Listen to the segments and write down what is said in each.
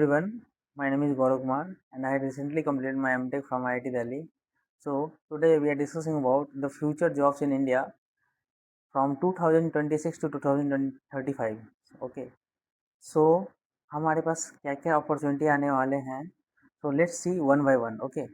everyone, my name is Gaurav Kumar and I recently completed my MTech from IIT Delhi. So today we are discussing about the future jobs in India from 2026 to 2035. Okay, so हमारे पास क्या क्या opportunity आने वाले हैं, so let's see one by one. Okay,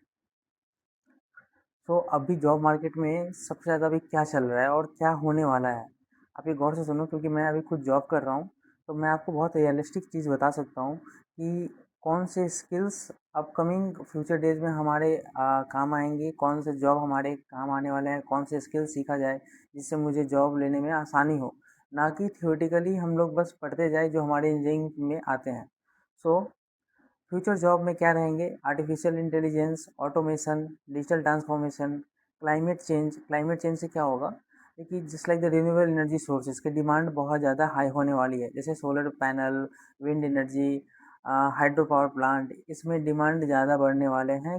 तो अभी job market में सबसे ज़्यादा अभी क्या चल रहा है और क्या होने वाला है, आप ये गौर से सुनो क्योंकि मैं अभी खुद जॉब कर रहा हूँ। तो मैं आपको बहुत रियलिस्टिक चीज़ बता सकता हूँ कि कौन से स्किल्स अपकमिंग फ्यूचर डेज में हमारे काम आएंगे, कौन से जॉब हमारे काम आने वाले हैं, कौन से स्किल सीखा जाए जिससे मुझे जॉब लेने में आसानी हो, ना कि थियोरेटिकली हम लोग बस पढ़ते जाए जो हमारे इंजीनियरिंग में आते हैं। सो फ्यूचर जॉब में क्या रहेंगे? Artificial intelligence, automation, digital transformation, climate change से क्या होगा? देखिए, just like the renewable energy sources की डिमांड बहुत ज़्यादा हाई होने वाली है, जैसे solar panel, wind energy, hydro power plant, इसमें डिमांड ज़्यादा बढ़ने वाले हैं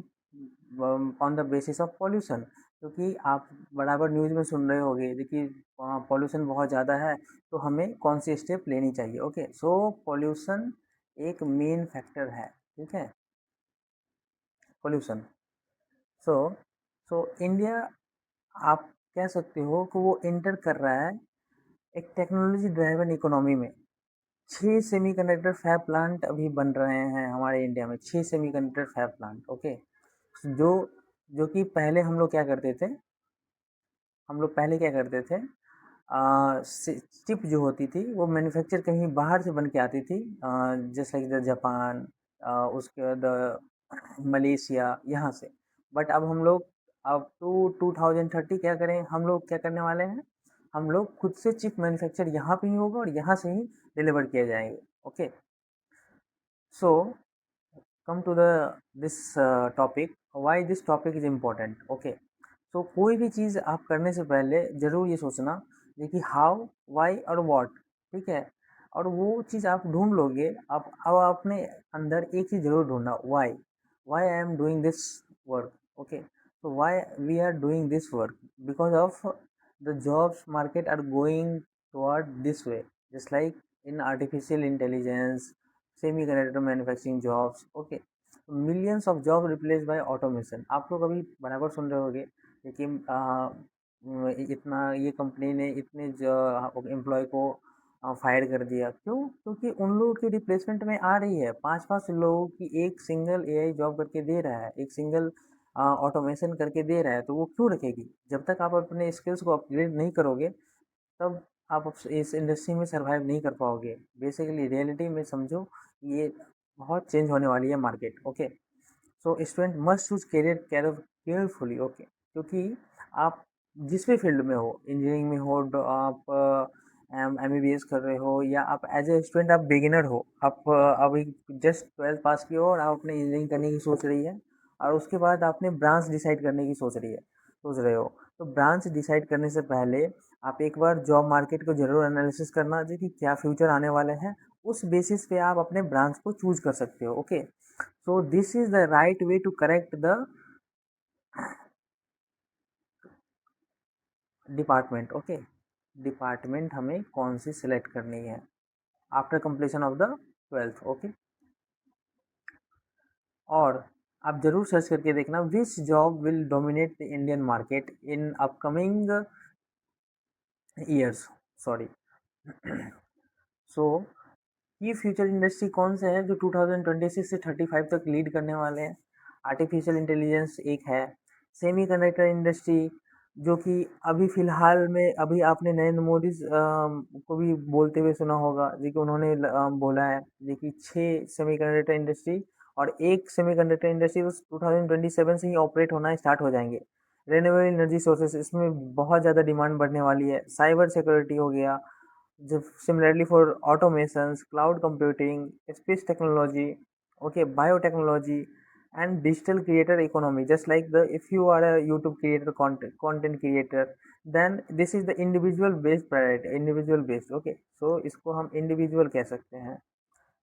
on the basis of pollution. क्योंकि आप बराबर न्यूज़ में सुन रहे होंगे, देखिए पॉल्यूशन बहुत ज़्यादा है, तो हमें कौन सी स्टेप लेनी चाहिए। ओके, सो पॉल्यूशन एक मेन फैक्टर है, ठीक है, पोल्यूशन। सो सो इंडिया, आप कह सकते हो कि वो एंटर कर रहा है एक टेक्नोलॉजी ड्राइवन इकोनॉमी में। 6 सेमीकंडक्टर फैब प्लांट अभी बन रहे हैं हमारे इंडिया में, 6 सेमीकंडक्टर फैब प्लांट। ओके, जो जो कि पहले हम लोग क्या करते थे, हम लोग पहले क्या करते थे, चिप जो होती थी वो मैन्युफैक्चर कहीं बाहर से बन के आती थी, जैसे कि जापान, उसके बाद मलेशिया, यहाँ से। बट अब हम लोग अब टू 2030 क्या करें, हम लोग क्या करने वाले हैं, हम लोग खुद से चिप मैन्युफैक्चर यहाँ पे ही होगा और यहाँ से ही डिलीवर किए जाएंगे। Okay, so come to the this topic, why this topic is important. Okay, तो कोई भी चीज़ आप करने से पहले ज़रूर ये सोचना देखिए हाउ, वाई और व्हाट, ठीक है। और वो चीज़ आप ढूंढ लोगे, आप अब अपने अंदर एक चीज़ ज़रूर ढूंढना, why, why I am doing this work. Okay, तो why we are doing this work, because of the jobs market are going toward this way, just like in artificial intelligence, semiconductor manufacturing jobs. Okay, millions of job replace by automation, आप लोग अभी बराबर सुन रहे होंगे, लेकिन इतना ये company ने इतने एम्प्लॉय को फायर कर दिया, क्यों? क्योंकि उन लोगों की रिप्लेसमेंट में आ रही है, 5-5 लोगों की एक सिंगल एआई जॉब करके दे रहा है, एक सिंगल ऑटोमेशन करके दे रहा है, तो वो क्यों रखेगी? जब तक आप अपने स्किल्स को अपग्रेड नहीं करोगे, तब आप इस इंडस्ट्री में सरवाइव नहीं कर पाओगे। बेसिकली रियलिटी में समझो, ये बहुत चेंज होने वाली है market. Okay, so student must choose career carefully. Okay, क्योंकि आप जिस भी फील्ड में हो, इंजीनियरिंग में हो, आप एमबीबीएस कर रहे हो, या आप एज ए स्टूडेंट आप बिगिनर हो, आप अभी जस्ट 12th पास किए हो और आप अपने इंजीनियरिंग करने की सोच रही है, और उसके बाद आपने ब्रांच डिसाइड करने की सोच रहे हो। तो ब्रांच डिसाइड करने से पहले आप एक बार जॉब मार्केट को ज़रूर एनालिसिस करना चाहिए कि क्या फ्यूचर आने वाले हैं, उस बेसिस पे आप अपने ब्रांच को चूज कर सकते हो। Okay, so this is the right way to correct the department. Okay, department हमें कौन सी सिलेक्ट करनी है after completion of the 12th। Okay, और आप जरूर सर्च करके देखना which job will dominate the Indian market in upcoming years, sorry. So ये फ्यूचर इंडस्ट्री कौन से हैं जो 2026 से 35 तक लीड करने वाले हैं? आर्टिफिशियल इंटेलिजेंस एक है, सेमीकंडक्टर इंडस्ट्री, जो कि अभी फ़िलहाल में अभी आपने नरेंद्र मोदी को भी बोलते हुए सुना होगा, जी कि उन्होंने बोला है जी कि 6 सेमीकंडक्टर इंडस्ट्री और एक सेमीकंडक्टर इंडस्ट्री उस 2027 से ही ऑपरेट होना स्टार्ट हो जाएंगे। रिन्यूएबल एनर्जी सोर्सेस, इसमें बहुत ज़्यादा डिमांड बढ़ने वाली है। साइबर सिक्योरिटी हो गया, similarly for automations, cloud computing, space technology, okay, biotechnology, and digital creator economy, just like the if you are a YouTube creator, content creator, then this is the individual based priority, individual based। okay, so इसको हम individual कह सकते हैं,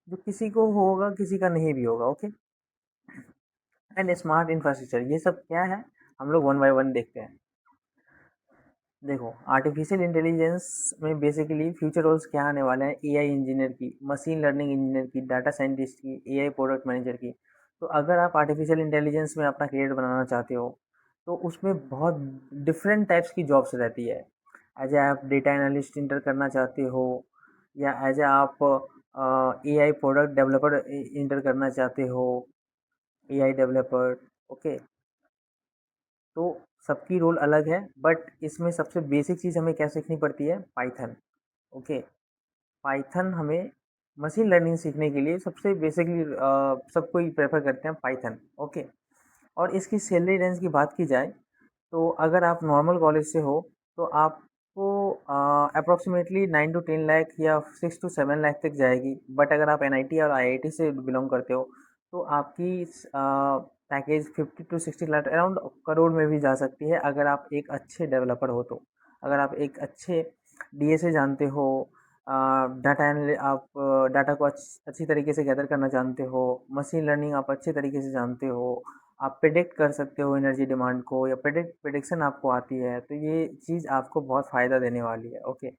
जो किसी को होगा किसी का नहीं भी होगा। ओके, एंड स्मार्ट इंफ्रास्ट्रक्चर, ये सब क्या है, हम लोग वन बाय वन देखते हैं। देखो, आर्टिफिशियल इंटेलिजेंस में बेसिकली फ्यूचर रोल्स क्या आने वाले हैं, एआई इंजीनियर की, मशीन लर्निंग इंजीनियर की, डाटा साइंटिस्ट की, एआई प्रोडक्ट मैनेजर की। तो अगर आप आर्टिफिशियल इंटेलिजेंस में अपना करियर बनाना चाहते हो, तो उसमें बहुत डिफरेंट टाइप्स की जॉब्स रहती है। एज ए आप डेटा एनालिस्ट इंटर करना चाहते हो, या एज ए आप एआई प्रोडक्ट डेवलपर इंटर करना चाहते हो, एआई डेवलपर। ओके, तो सबकी रोल अलग है, बट इसमें सबसे बेसिक चीज़ हमें क्या सीखनी पड़ती है, पाइथन। ओके, पाइथन हमें मशीन लर्निंग सीखने के लिए सबसे बेसिकली सब कोई प्रेफर करते हैं पाइथन। ओके, और इसकी सैलरी रेंज की बात की जाए, तो अगर आप नॉर्मल कॉलेज से हो, तो आपको अप्रोक्सीमेटली 9 to 10 लाख या 6 to 7 लाख तक जाएगी। बट अगर आप एनआईटी और आईआईटी से बिलोंग करते हो, तो आपकी package 50 to 60 lakh around crore में भी जा सकती है, अगर आप एक अच्छे डेवलपर हो तो। अगर आप एक अच्छे डीएसए जानते हो, डाटा एनालिस्ट, आप डाटा को अच्छी तरीके से गैदर करना जानते हो, मशीन लर्निंग आप अच्छे तरीके से जानते हो, आप प्रिडिक्ट कर सकते हो एनर्जी डिमांड को, या प्रिडिक्शन आपको आती है, तो ये चीज़ आपको बहुत फ़ायदा देने वाली है। ओके,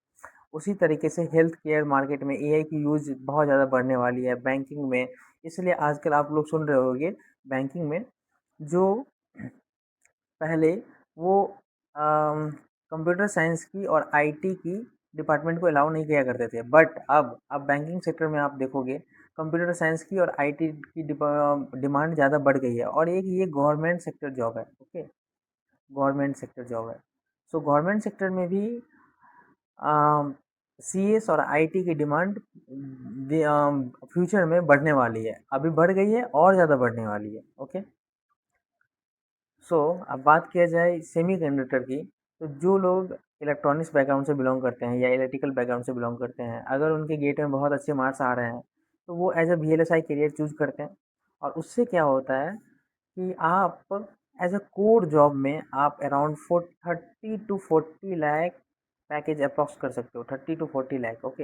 उसी तरीके से हेल्थ केयर मार्केट में एआई की यूज़ बहुत ज़्यादा बढ़ने वाली है, बैंकिंग में। इसलिए आजकल आप लोग सुन रहे होंगे, बैंकिंग में जो पहले वो कंप्यूटर साइंस की और आईटी की डिपार्टमेंट को अलाउ नहीं किया करते थे, बट अब बैंकिंग सेक्टर में आप देखोगे कंप्यूटर साइंस की और आईटी की डिमांड ज़्यादा बढ़ गई है, और एक ये गवर्नमेंट सेक्टर जॉब है। ओके, गवर्नमेंट सेक्टर जॉब है। सो गवर्नमेंट सेक्टर में भी सीएस और आईटी की डिमांड फ्यूचर में बढ़ने वाली है, अभी बढ़ गई है और ज़्यादा बढ़ने वाली है। ओके, अब बात किया जाए सेमीकंडक्टर की, तो जो लोग इलेक्ट्रॉनिक्स बैकग्राउंड से बिलोंग करते हैं या इलेक्ट्रिकल बैकग्राउंड से बिलोंग करते हैं, अगर उनके गेट में बहुत अच्छे मार्क्स आ रहे हैं, तो वो as a VLSI career choose करते हैं। और उससे क्या होता है कि आप एज अ कोर जॉब में आप around 30 to 40 lakh package approx कर सकते हो, 30 to 40 lakh. Okay,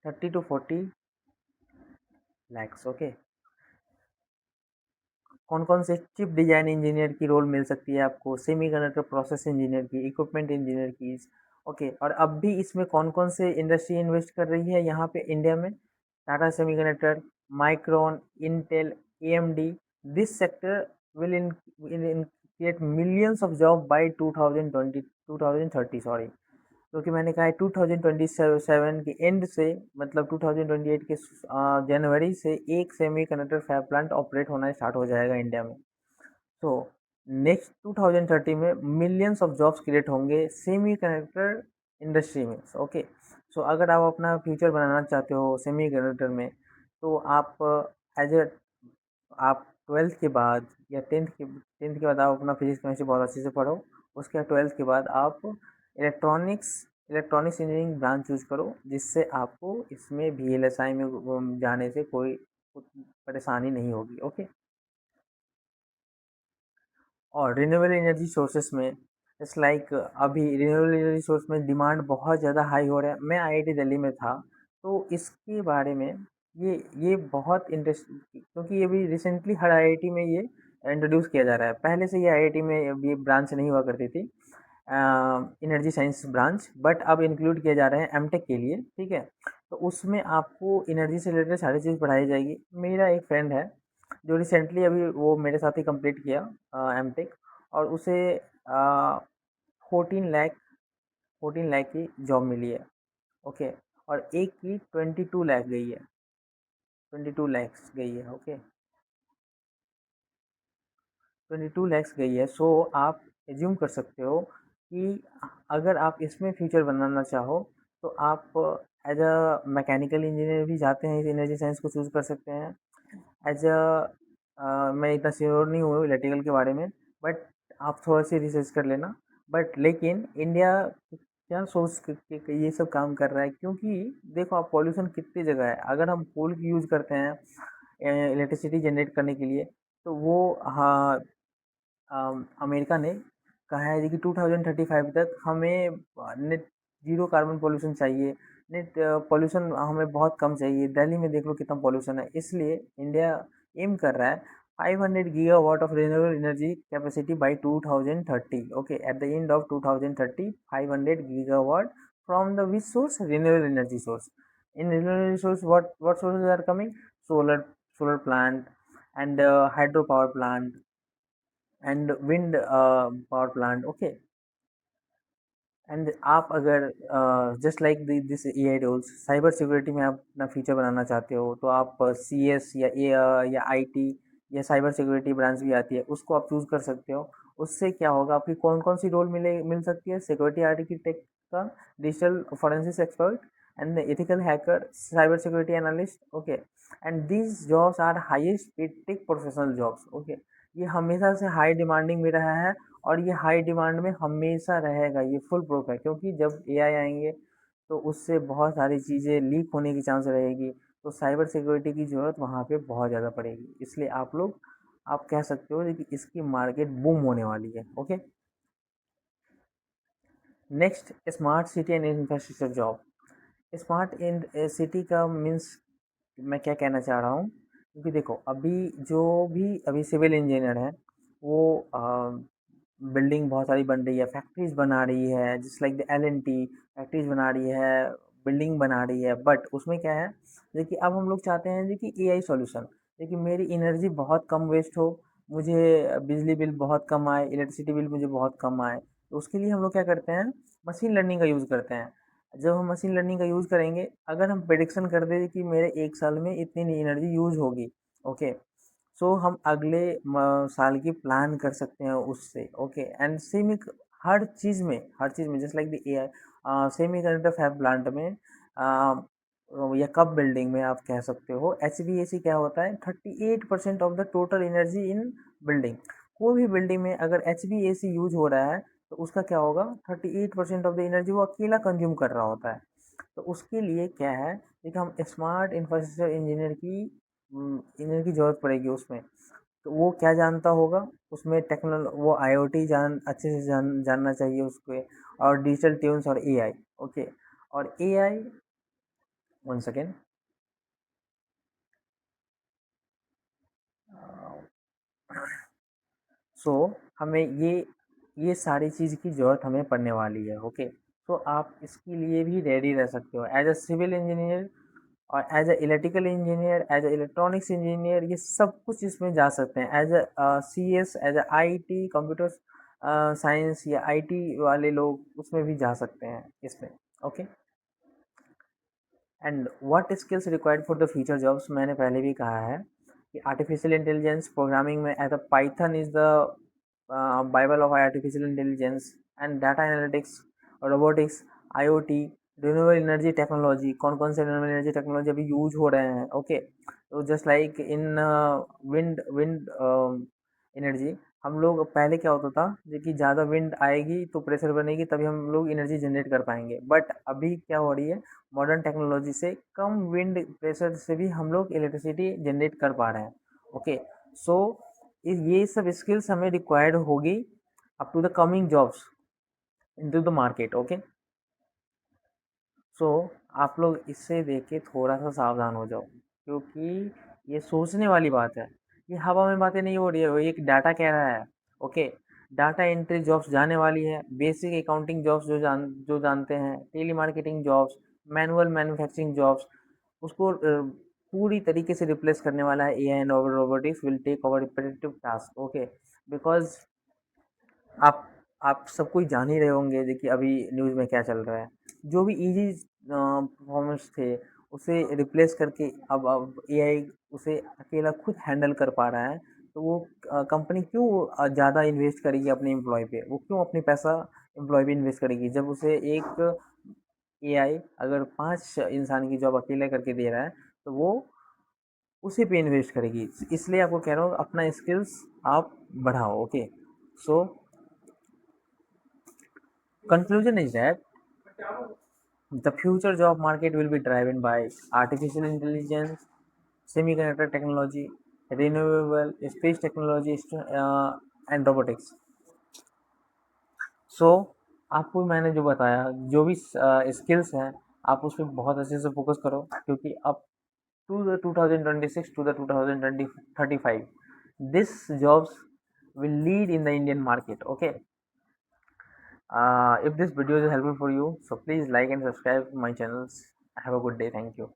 30 to 40 lakhs. Okay, कौन कौन से चिप डिज़ाइन इंजीनियर की रोल मिल सकती है आपको, सेमीकंडक्टर प्रोसेस इंजीनियर की, इक्विपमेंट इंजीनियर की। ओके, और अब भी इसमें कौन कौन से इंडस्ट्री इन्वेस्ट कर रही है यहाँ पे इंडिया में, Tata semiconductor, micron, Intel, AMD. This sector will in create millions of job by 2030, sorry. क्योंकि मैंने कहा है 2027 के एंड से, मतलब 2028 के जनवरी से एक सेमीकंडक्टर फैब प्लांट ऑपरेट होना स्टार्ट हो जाएगा इंडिया में। तो नेक्स्ट 2030 में मिलियंस ऑफ जॉब्स क्रिएट होंगे सेमीकंडक्टर इंडस्ट्री में। ओके, सो अगर आप अपना फ्यूचर बनाना चाहते हो सेमीकंडक्टर में, तो आप एज ए आप 12th के बाद या टेंथ के बाद आप अपना फिजिक्स केमिस्ट्री बहुत अच्छे से पढ़ो। उसके बाद 12th के बाद आप electronics electronics engineering branch choose करो, जिससे आपको इसमें वीएलएसआई में जाने से कोई परेशानी नहीं होगी। ओके, और रिन्यूएबल एनर्जी सोर्सेस में इट्स लाइक अभी रिन्यूएबल एनर्जी सोर्स में डिमांड बहुत ज़्यादा हाई हो रहा है। मैं आईआईटी दिल्ली में था, तो इसके बारे में ये बहुत इंटरेस्टिंग, क्योंकि ये भी रिसेंटली हर आईआईटी में ये इंट्रोड्यूस किया जा रहा है। पहले से ये आईआईटी में ये ब्रांच नहीं हुआ करती थी, एनर्जी साइंस ब्रांच, बट अब इंक्लूड किए जा रहे हैं एमटेक के लिए। ठीक है, तो उसमें आपको एनर्जी से रिलेटेड सारी चीज़ पढ़ाई जाएगी। मेरा एक फ्रेंड है जो रिसेंटली अभी वो मेरे साथ ही कंप्लीट किया एमटेक, और उसे 14 लाख 14 लाख की जॉब मिली है। ओके, और एक की 22 लाख गई है, 22 लैक्स गई है। ओके, 22 लैक्स गई है। सो आप एज्यूम कर सकते हो कि अगर आप इसमें फ्यूचर बनाना चाहो, तो आप एज अ मैकेनिकल इंजीनियर भी जाते हैं, इस एनर्जी साइंस को चूज़ कर सकते हैं। एज मैं इतना श्योर नहीं हूँ इलेक्ट्रिकल के बारे में, बट आप थोड़ा सी रिसर्च कर लेना। बट लेकिन इंडिया क्या सोच के ये सब काम कर रहा है, क्योंकि देखो आप पॉल्यूशन कितनी जगह है। अगर हम कोल की यूज़ करते हैं इलेक्ट्रिसिटी जनरेट करने के लिए, तो वो हाँ, अमेरिका ने कहा है कि 2035 तक हमें नेट ज़ीरो कार्बन पॉल्यूशन चाहिए। नेट पॉल्यूशन हमें बहुत कम चाहिए। दिल्ली में देख लो कितना पॉल्यूशन है, इसलिए इंडिया एम कर रहा है 500 gigawatt of renewable energy capacity by 2030. Okay, at the end of 2030, 500 gigawatt from the which source? Renewable energy source. In renewable energy source, what sources are coming? Solar plant and hydropower plant and wind power plant. Okay, and आप अगर just like this AI roles, cyber security में आप अपना feature बनाना चाहते हो तो आप CS या आईटी या साइबर सिक्योरिटी ब्रांच भी आती है, उसको आप चूज़ कर सकते हो। उससे क्या होगा, आपकी कौन कौन सी रोल मिल सकती है? सिक्योरिटी आर्किटेक्ट का, digital forensics expert and ethical hacker, cyber security analyst. Okay, and these jobs are highest paid tech professional jobs. Okay, ये हमेशा से हाई डिमांडिंग में रहा है और ये हाई डिमांड में हमेशा रहेगा, ये फुल प्रूफ है। क्योंकि जब एआई आएंगे तो उससे बहुत सारी चीज़ें लीक होने की चांस रहेगी, तो साइबर सिक्योरिटी की ज़रूरत वहाँ पे बहुत ज़्यादा पड़ेगी। इसलिए आप कह सकते हो कि इसकी मार्केट बूम होने वाली है। Okay, next, smart city and infrastructure job. Smart in city का मीन्स मैं क्या कहना चाह रहा हूँ, क्योंकि देखो अभी जो भी अभी सिविल इंजीनियर है वो बिल्डिंग बहुत सारी बन रही है, फैक्ट्रीज बना रही है, just like the L&T factories बना रही है, बिल्डिंग बना रही है। बट उसमें क्या है, देखिए अब हम लोग चाहते हैं कि एआई सॉल्यूशन, देखिए मेरी एनर्जी बहुत कम वेस्ट हो, मुझे बिजली बिल बहुत कम आए, इलेक्ट्रिसिटी बिल मुझे बहुत कम आए, तो उसके लिए हम लोग क्या करते हैं, मशीन लर्निंग का यूज़ करते हैं। जब हम मशीन लर्निंग का यूज़ करेंगे, अगर हम प्रेडिक्शन कर दें कि मेरे 1 साल में इतनी एनर्जी यूज़ होगी, ओके, सो हम अगले साल की प्लान कर सकते हैं उससे। ओके, एंड हर चीज़ में just like the AI, semiconductor fab plant में या कप बिल्डिंग में आप कह सकते हो, एचवीएसी क्या होता है, 38% of the total energy in building. कोई भी बिल्डिंग में अगर एचवीएसी यूज हो रहा है तो उसका क्या होगा, 38% ऑफ द एनर्जी वो अकेला कंज्यूम कर रहा होता है। तो उसके लिए क्या है, एक हम स्मार्ट इंफ्रास्ट्रक्चर इंजीनियर की इंजीनियर की ज़रूरत पड़ेगी उसमें। तो वो क्या जानता होगा, उसमें वो आईओटी अच्छे से जानना चाहिए उसको, और डिजिटल ट्यून्स और एआई। ओके, और एआई, वन सेकेंड, सो हमें ये सारी चीज़ की ज़रूरत हमें पड़ने वाली है। ओके, तो आप इसके लिए भी रेडी रह सकते हो एज अ सिविल इंजीनियर और as a electrical engineer, as a electronics engineer, ये सब कुछ इसमें जा सकते हैं। As a CS, as a IT computer science या आईटी वाले लोग उसमें भी जा सकते हैं इसमें। Okay, and what skills required for the future jobs, मैंने पहले भी कहा है कि आर्टिफिशियल इंटेलिजेंस प्रोग्रामिंग में as a Python is the bible of artificial intelligence, and data analytics, robotics, IoT, renewable energy technology. कौन कौन से रिन्यूएबल एनर्जी टेक्नोलॉजी अभी यूज हो रहे हैं? ओके, तो जस्ट लाइक इन विंड विंड एनर्जी, हम लोग पहले क्या होता था कि ज़्यादा विंड आएगी तो प्रेशर बनेगी, तभी हम लोग एनर्जी जनरेट कर पाएंगे। बट अभी क्या हो रही है, मॉडर्न टेक्नोलॉजी से कम विंड प्रेशर से भी हम लोग इलेक्ट्रिसिटी जनरेट कर पा रहे हैं। ओके, सो ये सब स्किल्स हमें रिक्वायर्ड होगी up to the coming jobs into the market. Okay, so आप लोग इससे देख के थोड़ा सा सावधान हो जाओ, क्योंकि ये सोचने वाली बात है, ये हवा में बातें नहीं हो रही है, वो एक डाटा कह रहा है। ओके, डाटा एंट्री जॉब्स जाने वाली है, बेसिक अकाउंटिंग जॉब्स जो जानते हैं, telemarketing jobs, manual manufacturing jobs, उसको पूरी तरीके से रिप्लेस करने वाला है AI and robotics will take over repetitive task. Okay, because आप आप सब कुछ जान ही रहे होंगे, देखिए अभी न्यूज़ में क्या चल रहा है, जो भी इजी परफॉर्मेंस थे उसे रिप्लेस करके अब एआई उसे अकेला खुद हैंडल कर पा रहा है। तो वो कंपनी क्यों ज़्यादा इन्वेस्ट करेगी अपने एम्प्लॉय पे, वो क्यों अपनी पैसा एम्प्लॉय पे इन्वेस्ट करेगी, जब उसे एक एआई अगर 5 इंसान की जॉब अकेले करके दे रहा है तो वो उसी पे इन्वेस्ट करेगी। इसलिए आपको कह रहा हूँ अपना स्किल्स आप बढ़ाओ। Okay, so conclusion is that the future job market will be driven by artificial intelligence, semiconductor technology, renewable space technology, and robotics. So आपको मैंने जो बताया, जो भी स्किल्स हैं, आप उस पर बहुत अच्छे से फोकस करो, क्योंकि अब to the 2026 to the 2035 This jobs will lead in the Indian market. Okay. If this video is helpful for you, so please like and subscribe my channels. Have a good day. Thank you.